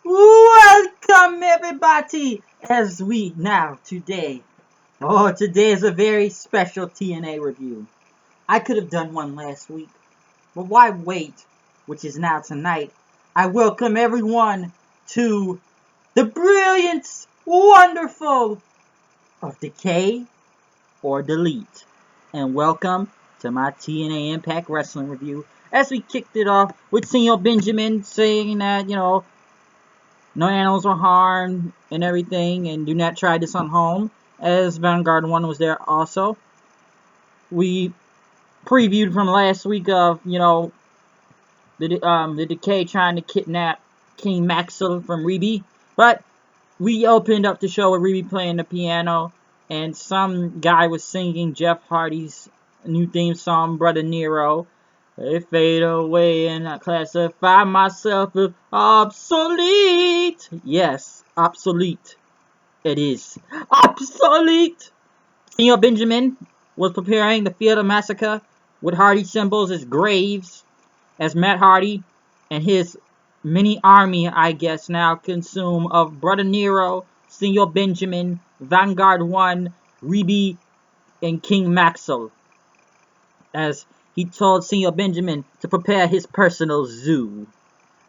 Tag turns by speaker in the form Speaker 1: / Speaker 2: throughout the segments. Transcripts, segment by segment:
Speaker 1: Welcome everybody as we now today. Today is a very special TNA review. I could have done one last week, but why wait, which is now tonight. I welcome everyone to the brilliant, wonderful of Decay or Delete. And welcome to my TNA Impact Wrestling review as we kicked it off with Senor Benjamin saying that, no animals were harmed and everything, and do not try this on home, as Vanguard 1 was there also. We previewed from last week of, the Decay trying to kidnap King Maxwell from Reby, but we opened up the show with Reby playing the piano, and some guy was singing Jeff Hardy's new theme song, Brother Nero. They fade away and I classify myself as obsolete. Yes, obsolete. It is. Obsolete! Senor Benjamin was preparing the field of massacre with Hardy symbols as graves, as Matt Hardy and his mini army, I guess, now consume of Brother Nero, Senor Benjamin, Vanguard 1, Reby, and King Maxwell, as he told Senor Benjamin to prepare his personal zoo.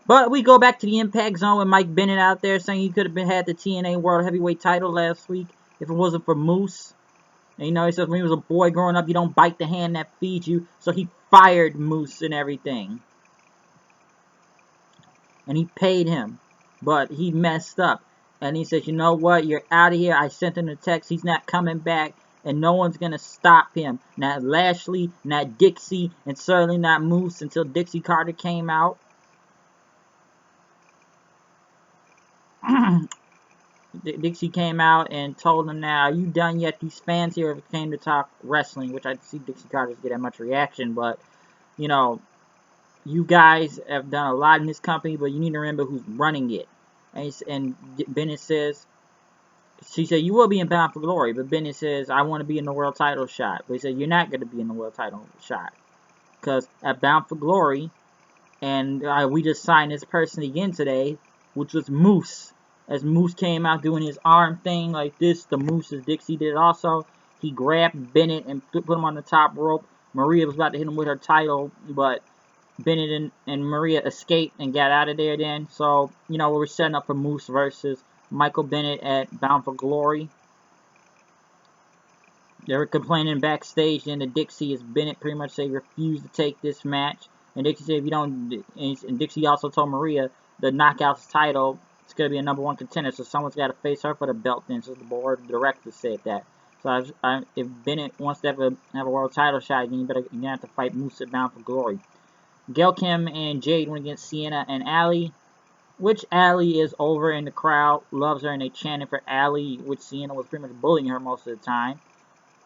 Speaker 1: But we go back to the Impact Zone with Mike Bennett out there saying he could have had the TNA World Heavyweight title last week if it wasn't for Moose. And, he says when he was a boy growing up, you don't bite the hand that feeds you. So he fired Moose and everything. And he paid him. But he messed up. And he says, you know what, you're out of here. I sent him a text. He's not coming back. And no one's going to stop him. Not Lashley, not Dixie, and certainly not Moose until Dixie Carter came out. Dixie came out and told him, now, are you done yet? These fans here came to talk wrestling, which I see Dixie Carter's get that much reaction, but, you guys have done a lot in this company, but you need to remember who's running it. And Bennett says, she said, you will be in Bound for Glory, but Bennett says, I want to be in the world title shot. But he said, you're not going to be in the world title shot. Because at Bound for Glory, and we just signed this person again today, which was Moose. As Moose came out doing his arm thing like this, the Moose as Dixie did also, he grabbed Bennett and put him on the top rope. Maria was about to hit him with her title, but Bennett and Maria escaped and got out of there then. So, we were setting up for Moose versus Michael Bennett at Bound for Glory. They were complaining backstage, and the Dixie as Bennett pretty much said refused to take this match. And Dixie said, if you don't, and Dixie also told Maria the Knockouts title, it's going to be a number one contender, so someone's got to face her for the belt then. So the board of directors said that. So if Bennett wants to have a world title shot again, you're going to have to fight Moose at Bound for Glory. Gail Kim and Jade went against Sienna and Allie, which Allie is over in the crowd, loves her, and they chanted for Allie, which Sienna was pretty much bullying her most of the time.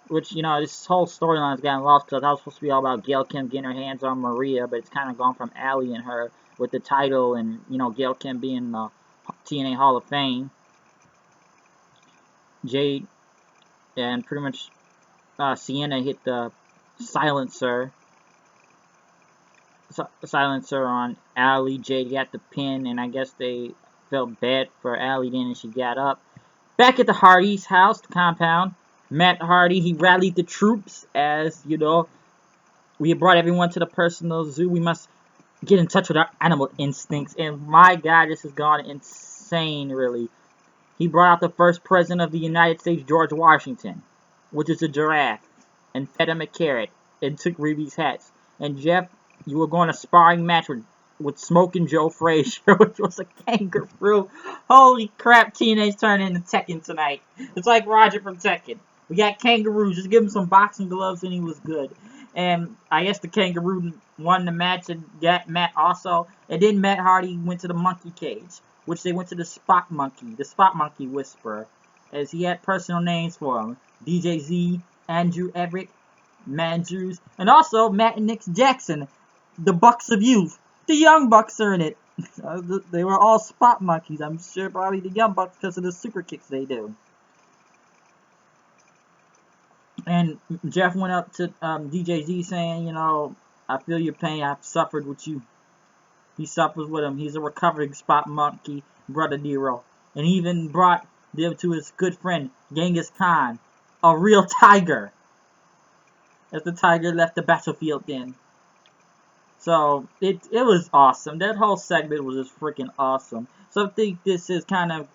Speaker 1: Which, this whole storyline has gotten lost because I was supposed to be all about Gail Kim getting her hands on Maria, but it's kind of gone from Allie and her with the title and, Gail Kim being the TNA Hall of Fame. Jade and pretty much Sienna hit the silencer on Allie. Jade got the pin, and I guess they felt bad for Allie then, and she got up. Back at the Hardy's house, the compound, Matt Hardy, he rallied the troops as, we have brought everyone to the personal zoo. We must get in touch with our animal instincts. And my God, this has gone insane, really. He brought out the first president of the United States, George Washington, which is a giraffe, and fed him a carrot, and took Reeby's hats. And Jeff, you were going to a sparring match with Smoking Joe Frazier, which was a kangaroo. Holy crap, TNA's turning into Tekken tonight. It's like Roger from Tekken. We got kangaroos. Just give him some boxing gloves and he was good. And I guess the kangaroo won the match and got Matt also. And then Matt Hardy went to the monkey cage, which they went to the Spot Monkey Whisperer, as he had personal names for him. DJ Z, Andrew Everett, Mandrews, and also Matt and Nick Jackson, the Bucks of Youth. The Young Bucks are in it. They were all Spot Monkeys. I'm sure probably the Young Bucks because of the super kicks they do. And Jeff went up to DJ Z saying, I feel your pain. I've suffered with you. He suffers with him. He's a recovering Spot Monkey. Brother Nero. And he even brought them to his good friend, Genghis Khan, a real tiger, as the tiger left the battlefield then. So, it was awesome. That whole segment was just freaking awesome. So I think this is kind of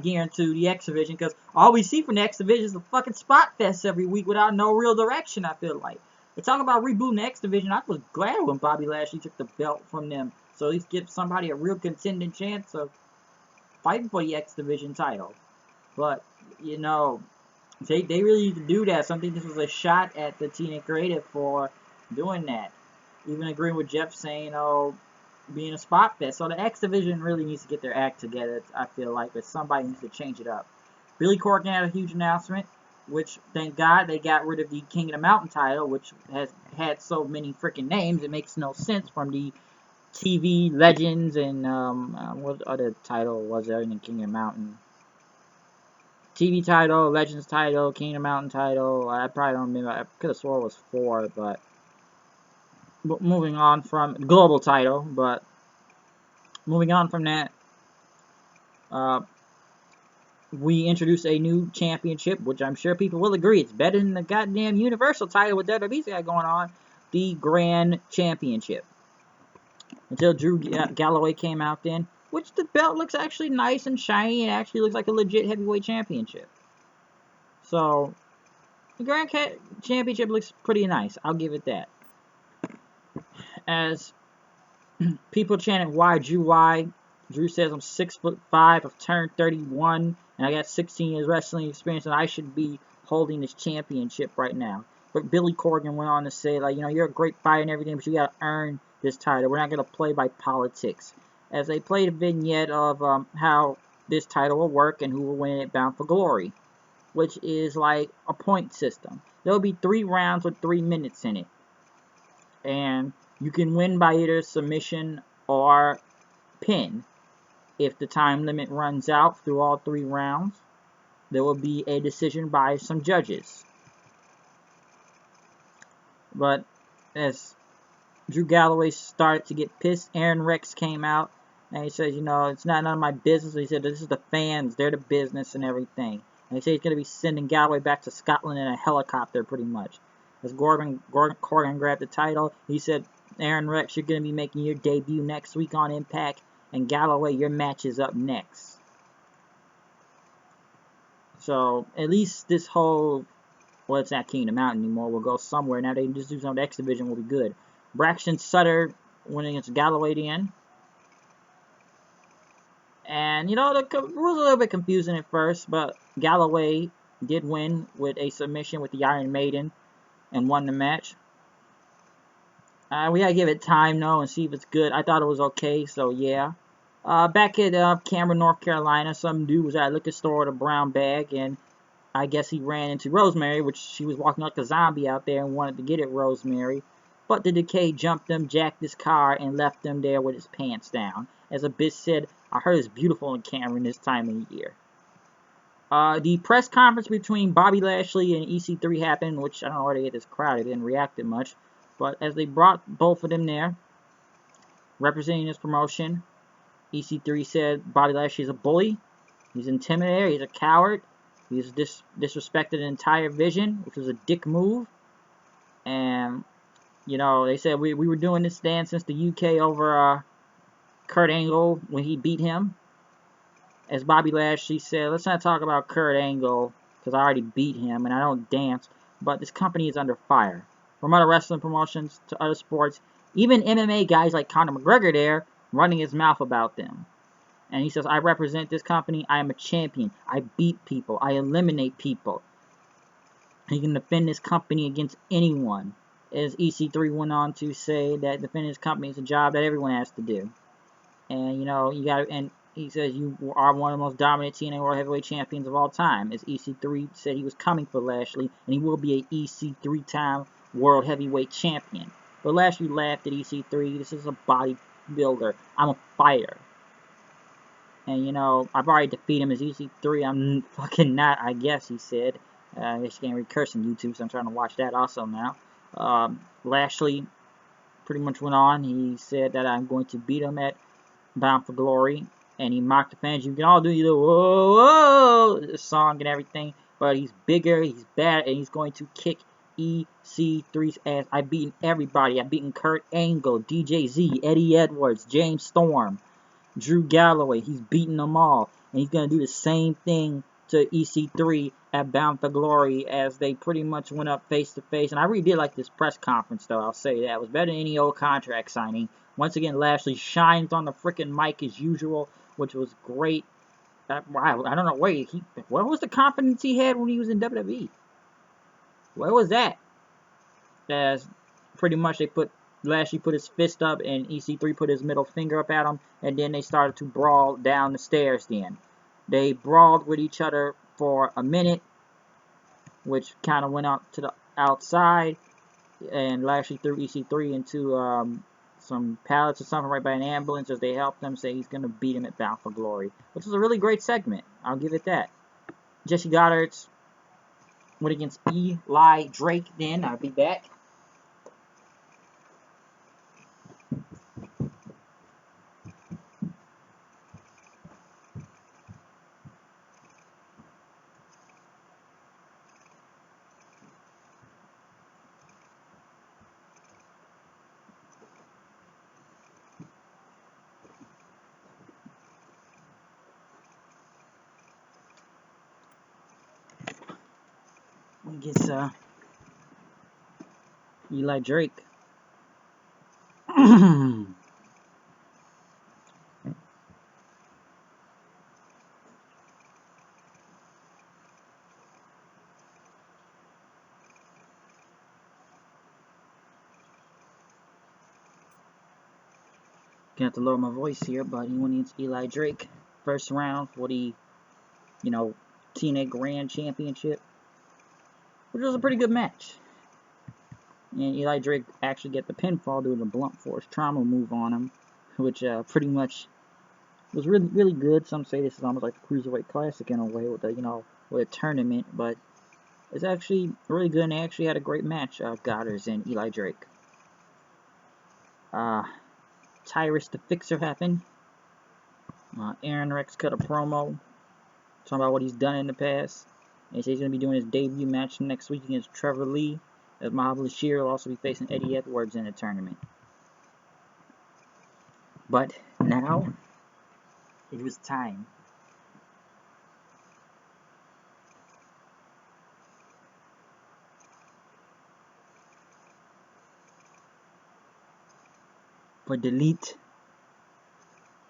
Speaker 1: gearing to the X Division, because all we see from the X Division is a fucking spot fest every week without no real direction, I feel like. They talk about rebooting the X Division. I was glad when Bobby Lashley took the belt from them, so at least give somebody a real contending chance of fighting for the X Division title. But, you know, they really need to do that. So I think this was a shot at the TNA creative for doing that. Even agreeing with Jeff saying, oh, being a spot fest. So the X Division really needs to get their act together, I feel like, but somebody needs to change it up. Billy Corgan had a huge announcement, which, thank God, they got rid of the King of the Mountain title, which has had so many freaking names, it makes no sense from the TV Legends and, what other title was there in the King of the Mountain? TV title, Legends title, King of the Mountain title, I probably don't remember, I could have swore it was 4, but moving on from global title, but moving on from that, we introduced a new championship, which I'm sure people will agree it's better than the goddamn Universal title with WWE's got going on, the Grand Championship. Until Drew Galloway came out then, which the belt looks actually nice and shiny and actually looks like a legit heavyweight championship. So, the Grand Championship looks pretty nice, I'll give it that. As people chanted, why Drew, why? Drew says I'm 6'5", I've turned 31, and I got 16 years wrestling experience, and I should be holding this championship right now. But Billy Corgan went on to say, like, you know, you're a great fighter and everything, but you gotta earn this title. We're not gonna play by politics. As they played a vignette of how this title will work and who will win it Bound for Glory, which is like a point system. There'll be 3 rounds with 3 minutes in it, and you can win by either submission or pin. If the time limit runs out through all 3 rounds, there will be a decision by some judges. But as Drew Galloway started to get pissed, Aaron Rex came out and he says, you know, it's not none of my business. He said, this is the fans, they're the business and everything. And he said he's going to be sending Galloway back to Scotland in a helicopter pretty much. As Corgan grabbed the title, he said, Aaron Rex, you're going to be making your debut next week on Impact. And Galloway, your match is up next. So, at least this whole, well, it's not King of the Mountain anymore, will go somewhere. Now they can just do some of the X Division, will be good. Braxton Sutter went against Galloway then. And, you know, it was a little bit confusing at first, but Galloway did win with a submission with the Iron Maiden and won the match. We gotta give it time, though, and see if it's good. I thought it was okay, so yeah. Back at Cameron, North Carolina, some dude was at a liquor store with a brown bag, and I guess he ran into Rosemary, which she was walking like a zombie out there and wanted to get at Rosemary. But the Decay jumped him, jacked his car, and left him there with his pants down. As a bitch said, I heard it's beautiful in Cameron this time of year. The press conference between Bobby Lashley and EC3 happened, which I don't know why they get this crowd. They didn't react that much. But as they brought both of them there, representing this promotion, EC3 said Bobby Lashley is a bully, he's an intimidator, he's a coward, he's disrespected the entire Vision, which was a dick move. And, you know, they said we were doing this dance since the UK over Kurt Angle when he beat him. As Bobby Lashley said, let's not talk about Kurt Angle, because I already beat him and I don't dance, but this company is under fire. From other wrestling promotions to other sports, even MMA guys like Conor McGregor there, running his mouth about them. And he says, I represent this company, I am a champion, I beat people, I eliminate people. He can defend this company against anyone. As EC3 went on to say that defending his company is a job that everyone has to do. And, you know, and he says you are one of the most dominant TNA World Heavyweight Champions of all time. As EC3 said he was coming for Lashley, and he will be a EC3 time World Heavyweight Champion. But Lashley laughed at EC3, this is a bodybuilder, I'm a fighter. And, you know, I've already defeated him as EC3, I'm fucking not, I guess, he said. I guess you can't read curse on YouTube, so I'm trying to watch that also now. Lashley pretty much went on, he said that I'm going to beat him at Bound for Glory. and he mocked the fans. You can all do your whoa, whoa song and everything, but he's bigger, he's bad, and he's going to kick EC3's ass. I've beaten everybody. I've beaten Kurt Angle, DJZ, Eddie Edwards, James Storm, Drew Galloway. He's beaten them all, and he's going to do the same thing to EC3 at Bound for Glory as they pretty much went up face to face. And I really did like this press conference, though. I'll say that. It was better than any old contract signing. Once again, Lashley shines on the freaking mic as usual, which was great. Wow, I don't know. Wait, what was the confidence he had when he was in WWE? What was that? As pretty much Lashley put his fist up and EC3 put his middle finger up at him, and then they started to brawl down the stairs then. They brawled with each other for a minute, which kind of went out to the outside, and Lashley threw EC3 into some pallets or something right by an ambulance as they helped him, say he's going to beat him at Bound for Glory, which was a really great segment. I'll give it that. Jesse Goddard's went against Eli Drake then. I'll be back. Against Eli Drake. Gonna have to lower my voice here, but he went against Eli Drake. First round for the, TNA Grand Championship, which was a pretty good match. And Eli Drake actually got the pinfall doing a blunt force trauma move on him, which pretty much was really, really good. Some say this is almost like the Cruiserweight Classic in a way with with a tournament, but it's actually really good, and they actually had a great match, Goddard and Eli Drake. Tyrus the Fixer happened. Aaron Rex cut a promo talking about what he's done in the past. And he says he's going to be doing his debut match next week against Trevor Lee, as Mahabali Shir will also be facing Eddie Edwards in the tournament. But now, it was time. For Delete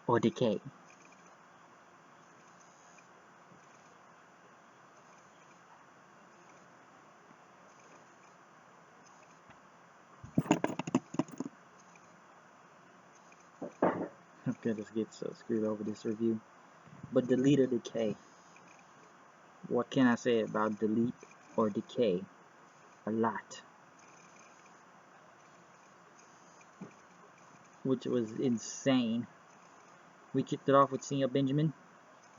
Speaker 1: or Decay. Okay, let's get so screwed over this review. But Delete or Decay. What can I say about Delete or Decay? A lot. Which was insane. We kicked it off with Cena Benjamin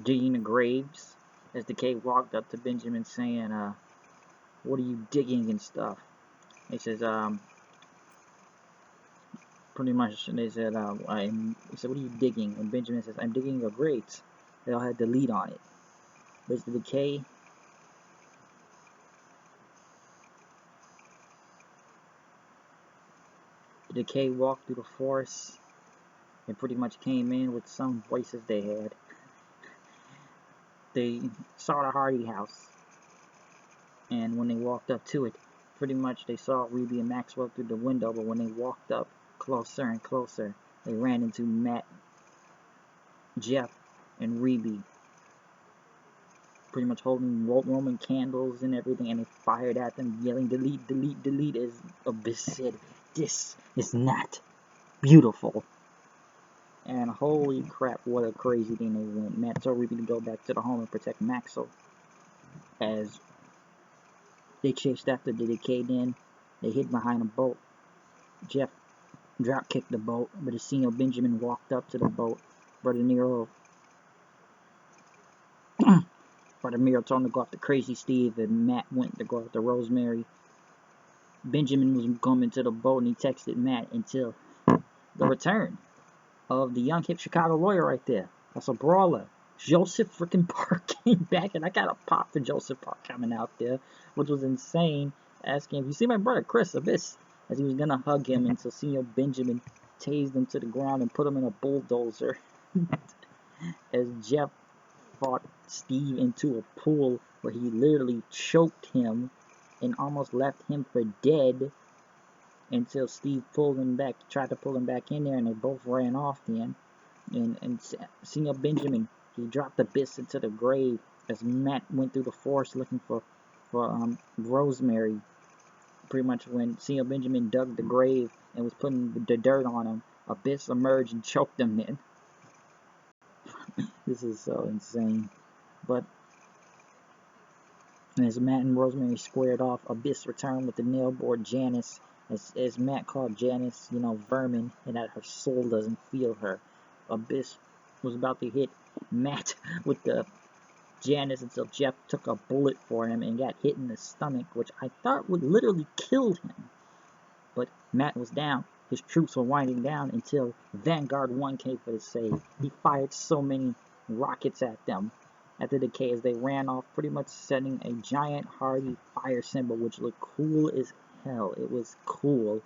Speaker 1: digging the graves as Decay walked up to Benjamin saying, what are you digging and stuff? He says, pretty much, they said, he said, what are you digging? And Benjamin says, I'm digging your graves. They all had Delete on it. But it's the Decay. The Decay walked through the forest and pretty much came in with some voices they had. They saw the Hardy house, and when they walked up to it, pretty much they saw Ruby and Maxwell through the window, but when they walked up closer and closer, they ran into Matt, Jeff, and Ruby, pretty much holding Roman candles and everything, and they fired at them, yelling, delete, delete, delete, as Abyss said, this is not beautiful. And holy crap, what a crazy thing they went. Matt told Ruby to go back to the home and protect Maxwell. As they chased after the Decay in, they hid behind a boat. Jeff drop kicked the boat, but as Cena Benjamin walked up to the boat, Brother Nero told him to go after Crazy Steve, and Matt went to go after Rosemary. Benjamin was coming to the boat, and he texted Matt until the return of the young hip Chicago Warrior right there. That's a brawler. Joseph freaking Park came back, and I got a pop for Joseph Park coming out there, which was insane. Asking if you see my brother Chris Abyss, as he was gonna hug him until Senor Benjamin tased him to the ground and put him in a bulldozer. As Jeff fought Steve into a pool where he literally choked him and almost left him for dead until Steve pulled him back, tried to pull him back in there, and they both ran off then. And Senor Benjamin, he dropped Abyss into the grave as Matt went through the forest looking for Rosemary. Pretty much when Senor Benjamin dug the grave and was putting the dirt on him, Abyss emerged and choked him in. This is so insane. But as Matt and Rosemary squared off, Abyss returned with the nail-board Janice. As Matt called Janice, vermin, and that her soul doesn't feel her. Abyss was about to hit Matt with the Janice until Jeff took a bullet for him and got hit in the stomach, which I thought would literally kill him. But Matt was down. His troops were winding down until Vanguard 1 came for the save. He fired so many rockets at them at the Decay as they ran off, pretty much setting a giant Hardy fire symbol, which looked cool as hell. It was cool,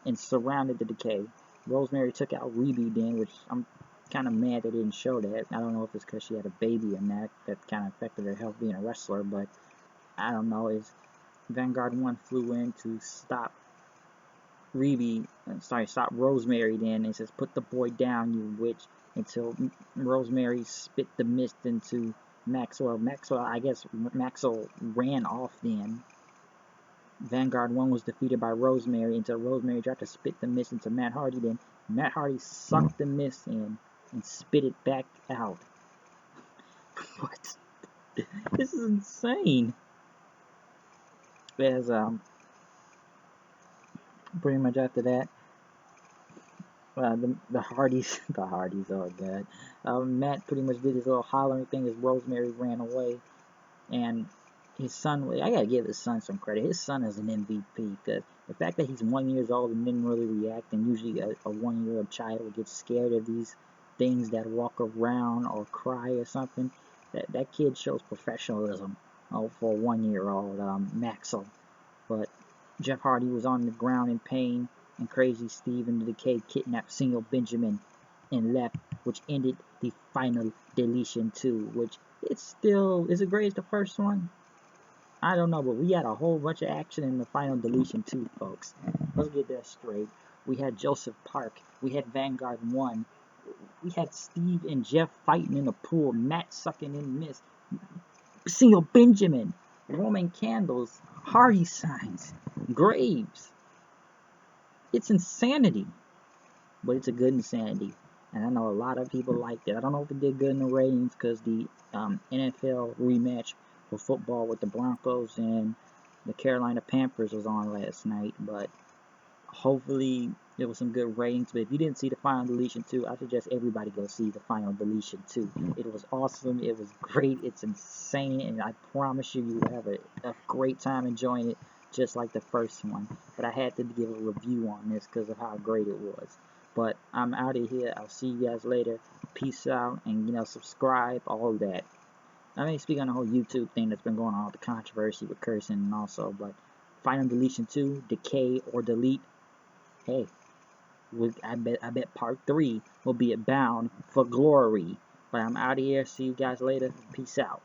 Speaker 1: and surrounded the Decay. Rosemary took out Reby then, which I'm kind of mad they didn't show that. I don't know if it's because she had a baby and that kind of affected her health being a wrestler, but I don't know. As Vanguard 1 flew in to stop stop Rosemary then, and says, "Put the boy down, you witch," until Rosemary spit the mist into Maxwell. I guess Maxwell ran off then. Vanguard 1 was defeated by Rosemary until Rosemary tried to spit the mist into Matt Hardy. Then Matt Hardy sucked the mist in and spit it back out. What? This is insane. As pretty much after that, the Hardys, oh god. Matt pretty much did his little hollering thing as Rosemary ran away, and his son, I gotta give his son some credit. His son is an MVP, because the fact that he's 1 year old and didn't really react, and usually a 1 year old child will get scared of these things that walk around or cry or something. That kid shows professionalism for a 1 year old, Maxwell. But Jeff Hardy was on the ground in pain, and Crazy Steve and the Decay kidnapped Senor Benjamin and left, which ended the final deletion 2, which it's still, is it great as the first one? I don't know, but we had a whole bunch of action in the final deletion 2, folks. Let's get that straight. We had Joseph Park, we had Vanguard 1, we had Steve and Jeff fighting in the pool, Matt sucking in mist, Senor Benjamin, Roman candles, Hardy signs, graves. It's insanity, but it's a good insanity, and I know a lot of people liked it. I don't know if it did good in the ratings because the NFL rematch for football with the Broncos and the Carolina Panthers was on last night, but hopefully there was some good ratings. But if you didn't see the final deletion 2, I suggest everybody go see the final deletion 2. It was awesome, it was great, it's insane, and I promise you, you will have a great time enjoying it, just like the first one. But I had to give a review on this because of how great it was. But I'm out of here. I'll see you guys later. Peace out, and subscribe, all that. I mean, speaking on the whole YouTube thing that's been going on with the controversy with cursing and also, but final deletion 2, Decay or Delete. Hey, I bet part 3 will be at Bound for Glory. But I'm out of here. See you guys later. Peace out.